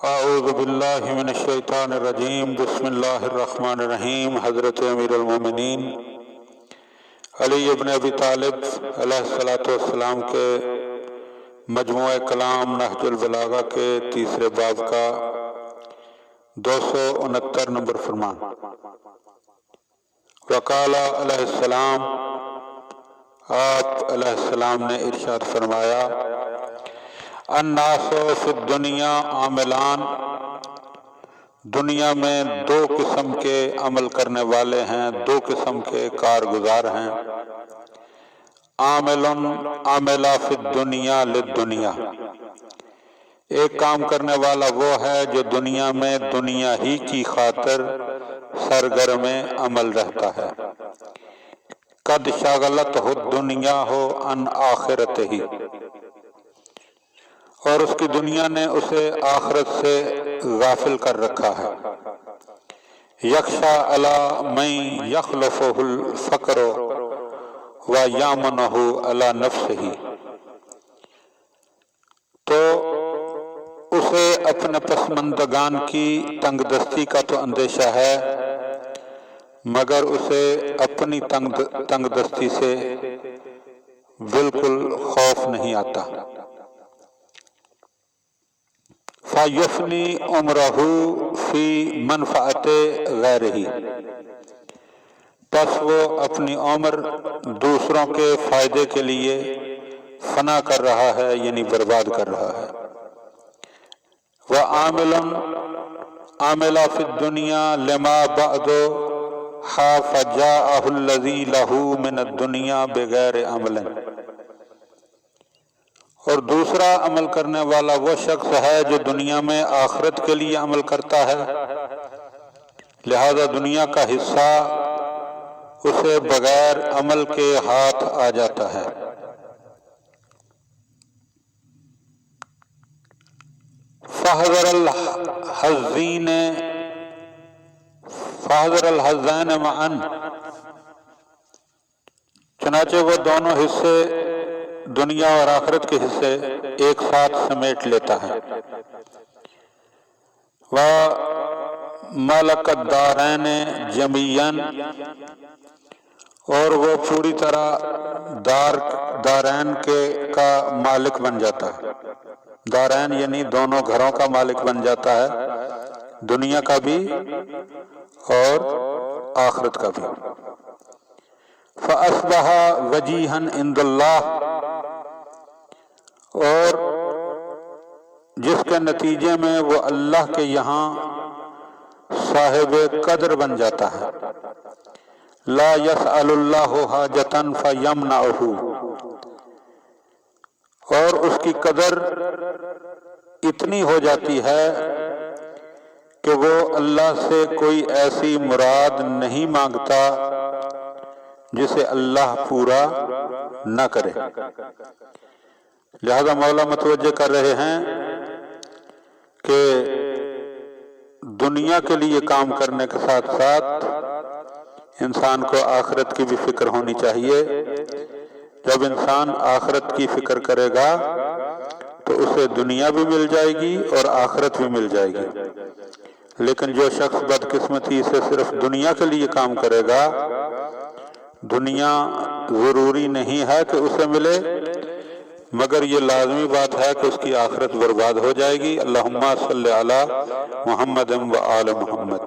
اعوذ باللہ من الشیطان الرجیم بسم اللہ الرحمن الرحیم۔ حضرت امیر المومنین علی ابن ابی طالب علیہ الصلوۃ والسلام کے مجموعہ کلام نہج البلاغہ کے تیسرے باب کا 269 نمبر فرمان۔ وقال علیہ السلام، آپ علیہ السلام نے ارشاد فرمایا، الناس فی الدنیا عاملان، دنیا میں دو قسم کے عمل کرنے والے ہیں، دو قسم کے کارگزار ہیں۔ عاملہ فی الدنیا للدنیا، ایک کام کرنے والا وہ ہے جو دنیا میں دنیا ہی کی خاطر سرگرم عمل رہتا ہے۔ قد شغلتہ الدنیا عن آخرتہ، اور اس کی دنیا نے اسے آخرت سے غافل کر رکھا ہے۔ یخشی علی من یخلفہ الفقر ویامنہ علی نفسہ، تو اسے اپنے پسماندگان کی تنگ دستی کا تو اندیشہ ہے، مگر اسے اپنی تنگ دستی سے بالکل خوف نہیں آتا۔ فَيُفْنِي عُمْرَهُ فِي مَنْفَعَةِ غَيْرِهِ، پس وہ اپنی عمر دوسروں کے فائدے کے لیے فنا کر رہا ہے، یعنی برباد کر رہا ہے۔ وَعَامِلَ فِي الدُّنْيَا لِمَا بَعْدُ فَجَاءَهُ الَّذِي لَهُ مِنَ الدُّنْيَا بِغَيْرِ عَمْلٍ، اور دوسرا عمل کرنے والا وہ شخص ہے جو دنیا میں آخرت کے لیے عمل کرتا ہے، لہذا دنیا کا حصہ اسے بغیر عمل کے ہاتھ آ جاتا ہے۔ فَحَذَرَ الْحَظَّيْنِ مَعًا، چنانچہ وہ دونوں حصے، دنیا اور آخرت کے حصے ایک ساتھ سمیٹ لیتا ہے۔ وَمَلَكَ الدَّارَيْنِ جَمِيعًا، اور وہ پوری طرح دارین کا مالک بن جاتا ہے۔ دارین یعنی دونوں گھروں کا مالک بن جاتا ہے، دنیا کا بھی اور آخرت کا بھی۔ فَأَصْبَحَ وَجِيهًا عِندَ اللَّهِ، اور جس کے نتیجے میں وہ اللہ کے یہاں صاحب قدر بن جاتا ہے۔ لا يسأل اللہ حاجة فیمنعہ، اور اس کی قدر اتنی ہو جاتی ہے کہ وہ اللہ سے کوئی ایسی مراد نہیں مانگتا جسے اللہ پورا نہ کرے۔ لہذا مولا متوجہ کر رہے ہیں کہ دنیا کے لیے کام کرنے کے ساتھ ساتھ انسان کو آخرت کی بھی فکر ہونی چاہیے۔ جب انسان آخرت کی فکر کرے گا تو اسے دنیا بھی مل جائے گی اور آخرت بھی مل جائے گی، لیکن جو شخص بدقسمتی سے صرف دنیا کے لیے کام کرے گا، دنیا ضروری نہیں ہے کہ اسے ملے، مگر یہ لازمی بات ہے کہ اس کی آخرت برباد ہو جائے گی۔ اللہم صلی علی محمد و آل محمد۔